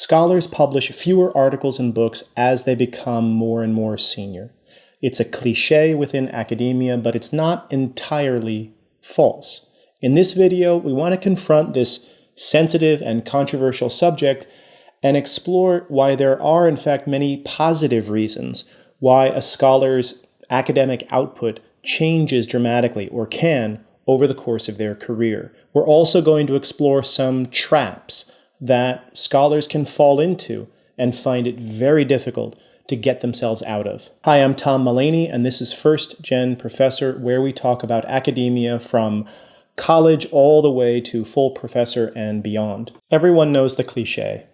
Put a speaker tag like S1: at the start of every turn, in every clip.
S1: Scholars publish fewer articles and books as they become more and more senior. It's a cliché within academia, but it's not entirely false. In this video, we want to confront this sensitive and controversial subject and explore why there are, in fact, many positive reasons why a scholar's academic output changes dramatically, or can, over the course of their career. We're also going to explore some traps that scholars can fall into and find it very difficult to get themselves out of. Hi, I'm Tom Mullaney, and this is First Gen Professor, where we talk about academia from college all the way to full professor and beyond. Everyone knows the cliché.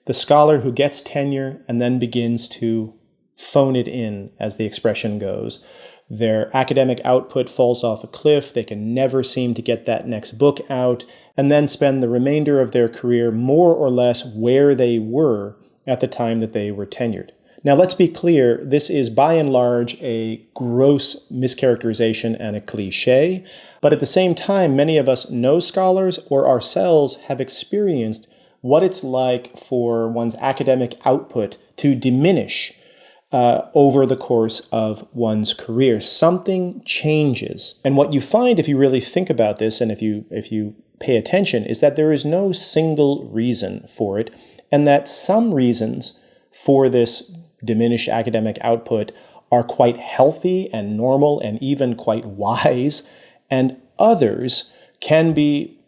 S1: The scholar who gets tenure and then begins to phone it in, as the expression goes. Their academic output falls off a cliff, they can never seem to get that next book out, and then spend the remainder of their career more or less where they were at the time that they were tenured. Now, let's be clear, this is by and large a gross mischaracterization and a cliché, but at the same time, many of us know scholars or ourselves have experienced what it's like for one's academic output to diminish over the course of one's career. Something changes. And what you find if you really think about this and if you pay attention is that there is no single reason for it, and that some reasons for this diminished academic output are quite healthy and normal and even quite wise, and others can be,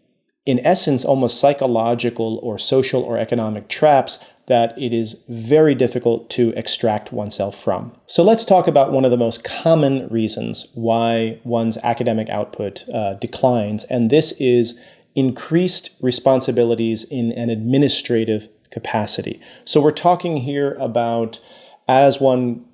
S1: in essence, almost psychological or social or economic traps that it is very difficult to extract oneself from. So let's talk about one of the most common reasons why one's academic output declines, and this is increased responsibilities in an administrative capacity. So we're talking here about, as one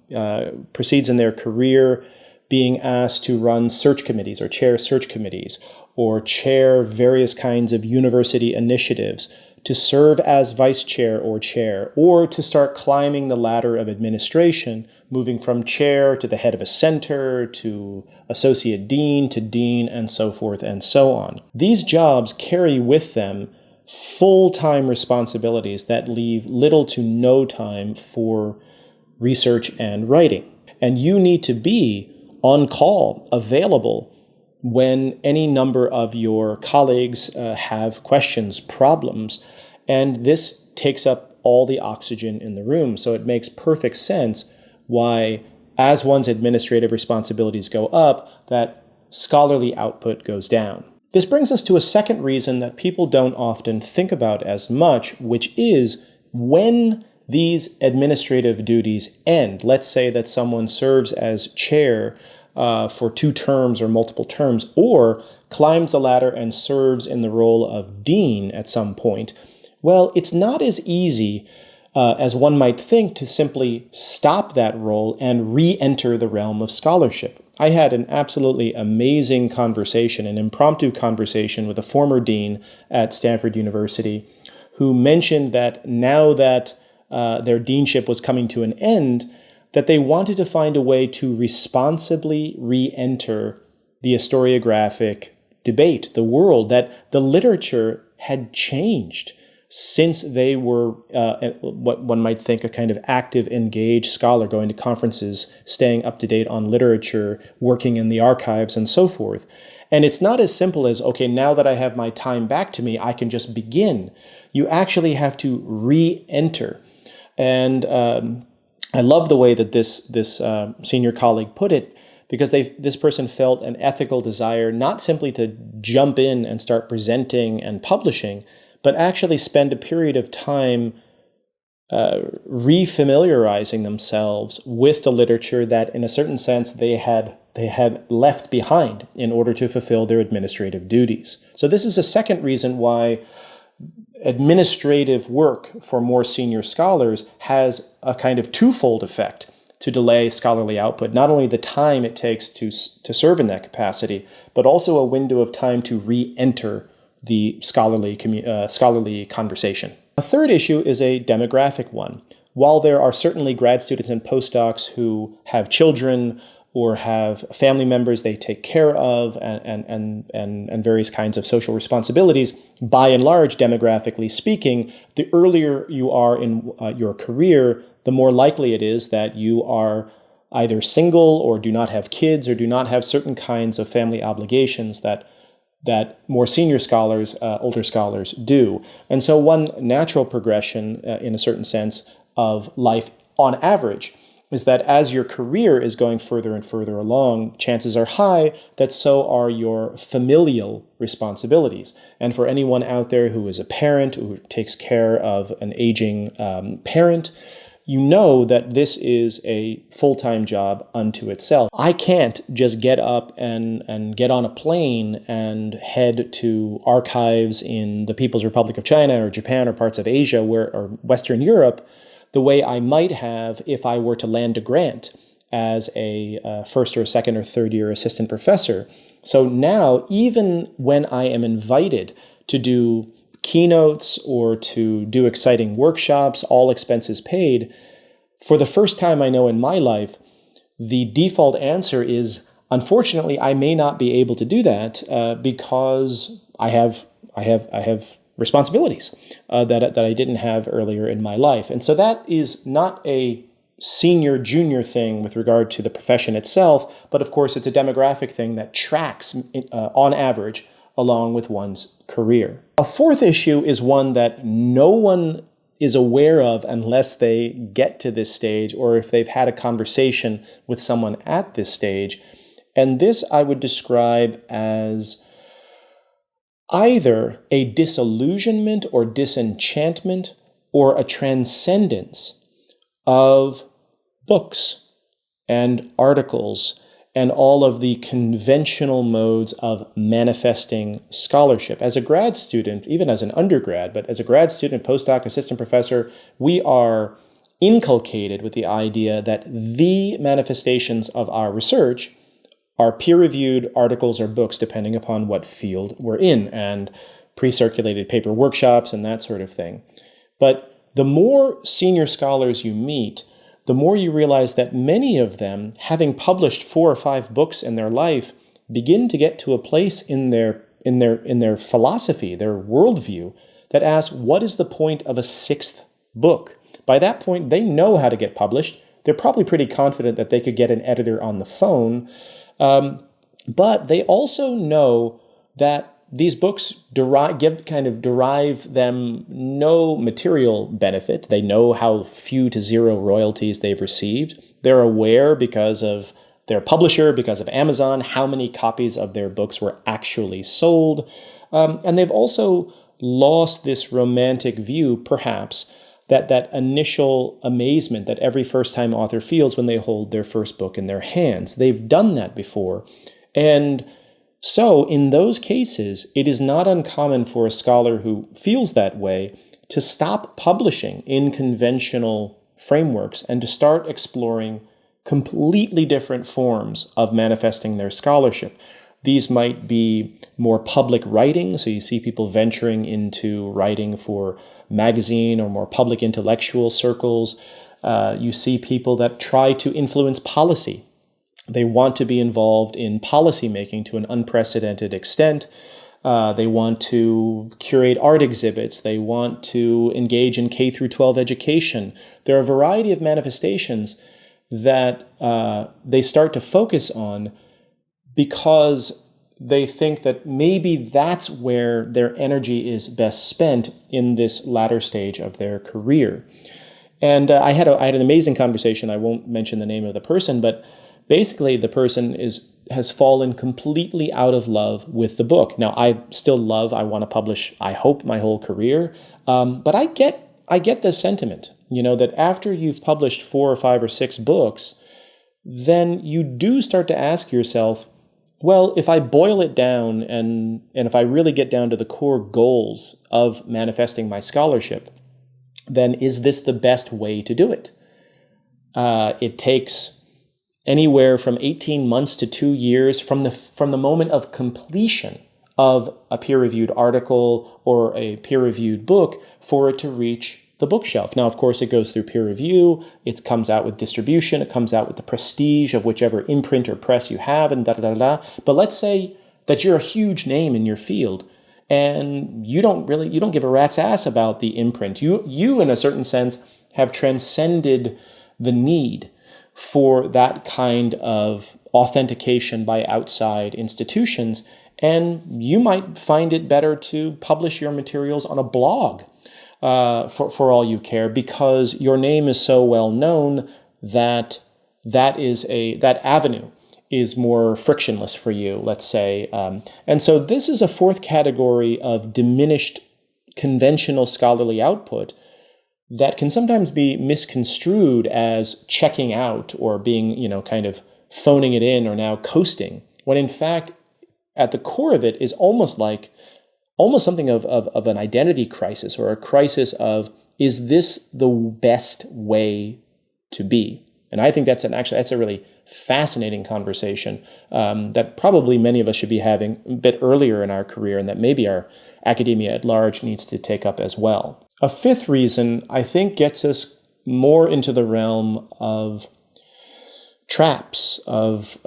S1: proceeds in their career, being asked to run search committees or chair search committees or chair various kinds of university initiatives, to serve as vice chair, or to start climbing the ladder of administration, moving from chair to the head of a center, to associate dean, to dean, and so forth and so on. These jobs carry with them full-time responsibilities that leave little to no time for research and writing. And you need to be on call, available, when any number of your colleagues have questions, problems, and this takes up all the oxygen in the room. So it makes perfect sense why, as one's administrative responsibilities go up, that scholarly output goes down. This brings us to a second reason that people don't often think about as much, which is when these administrative duties end. Let's say that someone serves as chair for 2 terms or multiple terms, or climbs the ladder and serves in the role of dean at some point. Well, it's not as easy as one might think to simply stop that role and re-enter the realm of scholarship. I had an absolutely amazing conversation, an impromptu conversation with a former dean at Stanford University, who mentioned that now that their deanship was coming to an end, that they wanted to find a way to responsibly re-enter the historiographic debate, the world, that the literature had changed since they were what one might think a kind of active, engaged scholar, going to conferences, staying up to date on literature, working in the archives, and so forth. And it's not as simple as, okay, now that I have my time back to me, I can just begin. You actually have to re-enter. And I love the way that this senior colleague put it, because this person felt an ethical desire not simply to jump in and start presenting and publishing, but actually spend a period of time refamiliarizing themselves with the literature that, in a certain sense, they had left behind in order to fulfill their administrative duties. So this is a second reason why administrative work for more senior scholars has a kind of twofold effect to delay scholarly output. Not only the time it takes to serve in that capacity, but also a window of time to re-enter the scholarly conversation. A third issue is a demographic one. While there are certainly grad students and postdocs who have children, or have family members they take care of, and various kinds of social responsibilities. By and large, demographically speaking, the earlier you are in your career, the more likely it is that you are either single or do not have kids or do not have certain kinds of family obligations that more senior scholars, older scholars do. And so one natural progression, in a certain sense, of life on average is that as your career is going further and further along, chances are high that so are your familial responsibilities. And for anyone out there who is a parent, who takes care of an aging parent, you know that this is a full-time job unto itself. I can't just get up and get on a plane and head to archives in the People's Republic of China or Japan or parts of Asia or Western Europe the way I might have if I were to land a grant as a first or second or third year assistant professor. So now, even when I am invited to do keynotes or to do exciting workshops, all expenses paid, for the first time I know in my life, the default answer is, unfortunately, I may not be able to do that because I have responsibilities that I didn't have earlier in my life. And so that is not a senior-junior thing with regard to the profession itself, but of course it's a demographic thing that tracks on average along with one's career. A fourth issue is one that no one is aware of unless they get to this stage or if they've had a conversation with someone at this stage. And this I would describe as either a disillusionment or disenchantment or a transcendence of books and articles and all of the conventional modes of manifesting scholarship. As a grad student, even as an undergrad, but as a grad student, postdoc, assistant professor, we are inculcated with the idea that the manifestations of our research are peer-reviewed articles or books, depending upon what field we're in, and pre-circulated paper workshops and that sort of thing. But the more senior scholars you meet, the more you realize that many of them, having published 4 or 5 books in their life, begin to get to a place in their philosophy, their worldview, that asks, what is the point of a 6th book? By that point, they know how to get published. They're probably pretty confident that they could get an editor on the phone. But they also know that these books derive them no material benefit. They know how few to zero royalties they've received. They're aware because of their publisher, because of Amazon, how many copies of their books were actually sold. And they've also lost this romantic view, perhaps, that initial amazement that every first-time author feels when they hold their first book in their hands. They've done that before. And so in those cases, it is not uncommon for a scholar who feels that way to stop publishing in conventional frameworks and to start exploring completely different forms of manifesting their scholarship. These might be more public writing, so you see people venturing into writing for magazine or more public intellectual circles. You see people that try to influence policy. They want to be involved in policy making to an unprecedented extent. They want to curate art exhibits. They want to engage in K through 12 education. There are a variety of manifestations that they start to focus on because they think that maybe that's where their energy is best spent in this latter stage of their career. And I had an amazing conversation. I won't mention the name of the person, but basically the person has fallen completely out of love with the book. Now, I want to publish, I hope, my whole career. But I get the sentiment, that after you've published 4 or 5 or 6 books, then you do start to ask yourself, well, if I boil it down and if I really get down to the core goals of manifesting my scholarship, then is this the best way to do it? It takes anywhere from 18 months to 2 years from the moment of completion of a peer-reviewed article or a peer-reviewed book for it to reach the bookshelf. Now, of course, it goes through peer review, it comes out with distribution, it comes out with the prestige of whichever imprint or press you have, and da-da-da-da. But let's say that you're a huge name in your field, and you don't give a rat's ass about the imprint. You, in a certain sense, have transcended the need for that kind of authentication by outside institutions, and you might find it better to publish your materials on a blog for all you care, because your name is so well known that that avenue is more frictionless for you, let's say. And so this is a fourth category of diminished conventional scholarly output that can sometimes be misconstrued as checking out or being, kind of phoning it in or now coasting, when in fact, at the core of it is almost something of an identity crisis, or a crisis of, is this the best way to be? And I think that's a really fascinating conversation that probably many of us should be having a bit earlier in our career, and that maybe our academia at large needs to take up as well. A fifth reason, I think, gets us more into the realm of traps, of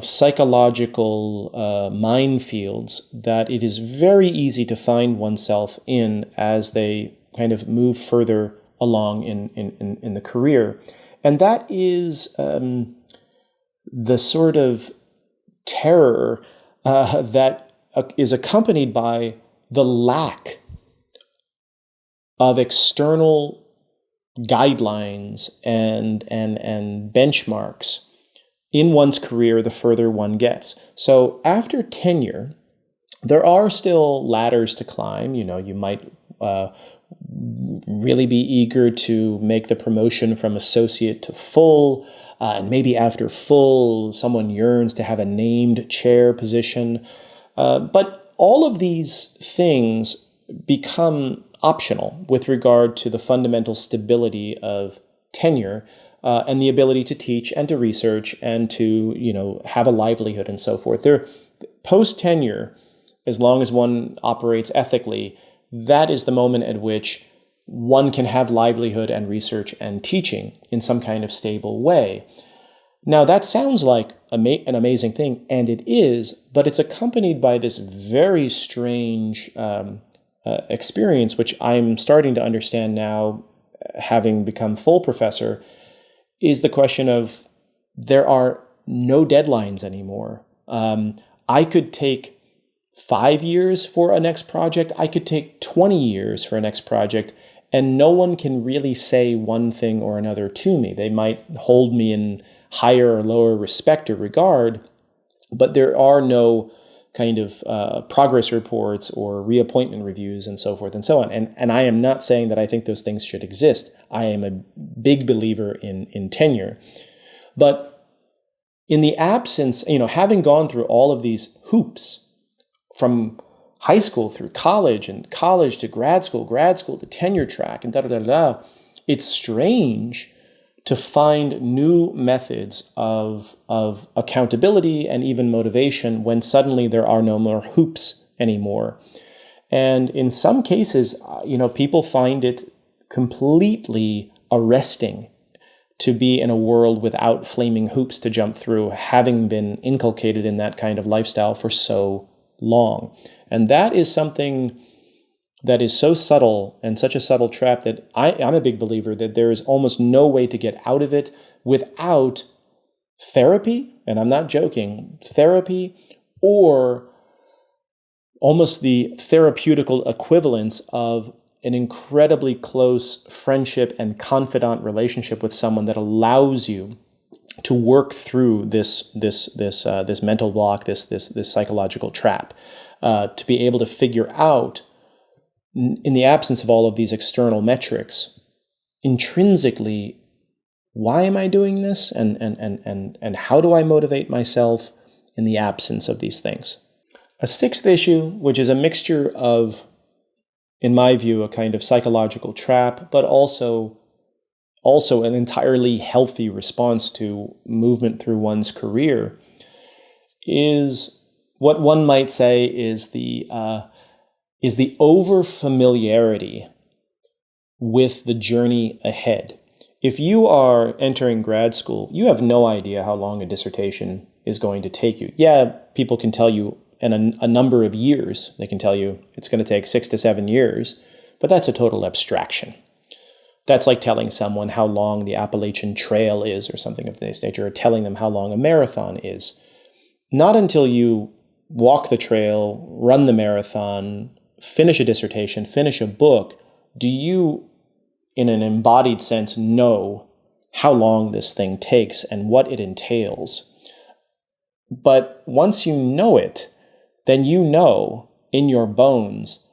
S1: psychological minefields that it is very easy to find oneself in as they kind of move further along in the career. And that is the sort of terror that is accompanied by the lack of external guidelines and benchmarks in one's career the further one gets. So after tenure, there are still ladders to climb. You might really be eager to make the promotion from associate to full, and maybe after full, someone yearns to have a named chair position. But all of these things become optional with regard to the fundamental stability of tenure and the ability to teach and to research and to have a livelihood and so forth. Post tenure, as long as one operates ethically, that is the moment at which one can have livelihood and research and teaching in some kind of stable way. Now, that sounds like an amazing thing, and it is, but it's accompanied by this very strange experience, which I'm starting to understand now, having become full professor, is the question of there are no deadlines anymore. I could take 5 years for a next project. I could take 20 years for a next project, and no one can really say one thing or another to me. They might hold me in higher or lower respect or regard, but there are no kind of progress reports or reappointment reviews and so forth and so on. And I am not saying that I think those things should exist. I am a big believer in tenure. But in the absence, having gone through all of these hoops from high school through college, and college to grad school to tenure track, and da-da-da-da, it's strange to find new methods of accountability and even motivation when suddenly there are no more hoops anymore. And in some cases, people find it completely arresting to be in a world without flaming hoops to jump through, having been inculcated in that kind of lifestyle for so long. And that is something that is so subtle and such a subtle trap that I'm a big believer that there is almost no way to get out of it without therapy, and I'm not joking, therapy, or almost the therapeutical equivalence of an incredibly close friendship and confidant relationship with someone that allows you to work through this mental block, this psychological trap, to be able to figure out, in the absence of all of these external metrics, intrinsically, why am I doing this, and how do I motivate myself in the absence of these things? A sixth issue, which is a mixture of, in my view, a kind of psychological trap, but also an entirely healthy response to movement through one's career, is what one might say is the over-familiarity with the journey ahead. If you are entering grad school, you have no idea how long a dissertation is going to take you. Yeah, people can tell you in a number of years. They can tell you it's going to take 6 to 7 years, but that's a total abstraction. That's like telling someone how long the Appalachian Trail is or something of this nature, or telling them how long a marathon is. Not until you walk the trail, run the marathon, finish a dissertation, finish a book, do you, in an embodied sense, know how long this thing takes and what it entails. But once you know it, then you know in your bones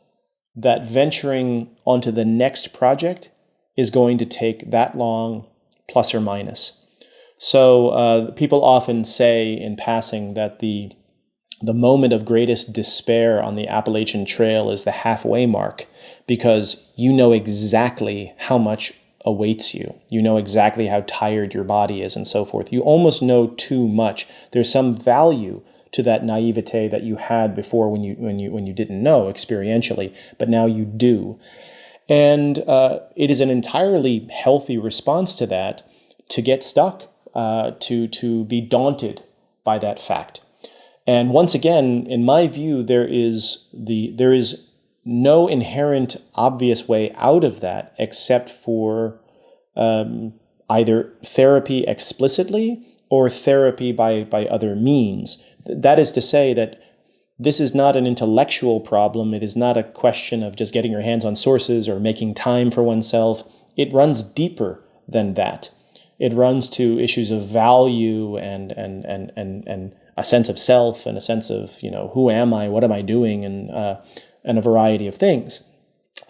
S1: that venturing onto the next project is going to take that long, plus or minus. So people often say in passing that the moment of greatest despair on the Appalachian Trail is the halfway mark, because you know exactly how much awaits you. You know exactly how tired your body is and so forth. You almost know too much. There's some value to that naivete that you had before when you didn't know experientially, but now you do. And it is an entirely healthy response to that to get stuck, to be daunted by that fact. And once again, in my view, there is no inherent obvious way out of that except for either therapy explicitly or therapy by other means. That is to say that this is not an intellectual problem. It is not a question of just getting your hands on sources or making time for oneself. It runs deeper than that. It runs to issues of value and a sense of self and a sense of, who am I, what am I doing, and a variety of things.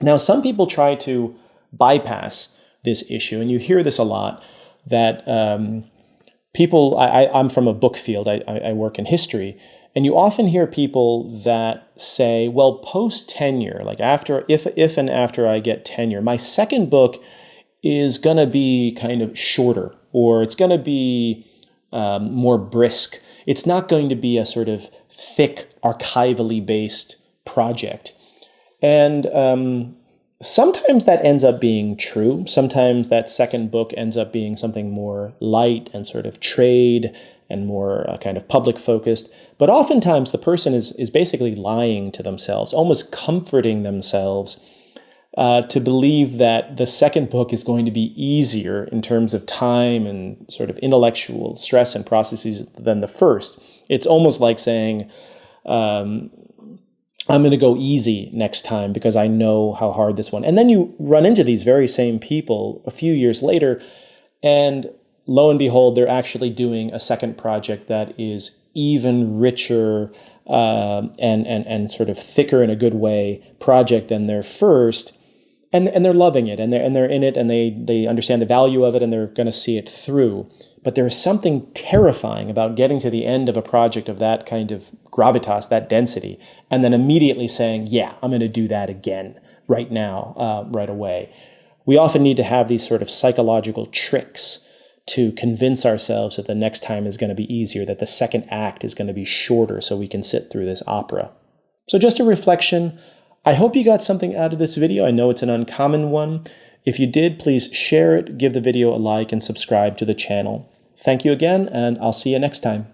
S1: Now, some people try to bypass this issue, and you hear this a lot, that people, I'm from a book field, I work in history, and you often hear people that say, well, post-tenure, like if and after I get tenure, my second book is going to be kind of shorter, or it's going to be more brisk. It's not going to be a sort of thick, archivally based project. And sometimes that ends up being true. Sometimes that second book ends up being something more light and sort of trade and more kind of public focused. But oftentimes the person is basically lying to themselves, almost comforting themselves to believe that the second book is going to be easier in terms of time and sort of intellectual stress and processes than the first. It's almost like saying, I'm going to go easy next time because I know how hard this one. And then you run into these very same people a few years later, and lo and behold, they're actually doing a second project that is even richer and sort of thicker in a good way project than their first. And they're loving it, and they're in it, and they understand the value of it, and they're going to see it through. But there is something terrifying about getting to the end of a project of that kind of gravitas, that density, and then immediately saying, yeah, I'm going to do that again right now, right away. We often need to have these sort of psychological tricks to convince ourselves that the next time is going to be easier, that the second act is going to be shorter so we can sit through this opera. So just a reflection. I hope you got something out of this video. I know it's an uncommon one. If you did, please share it, give the video a like, and subscribe to the channel. Thank you again, and I'll see you next time.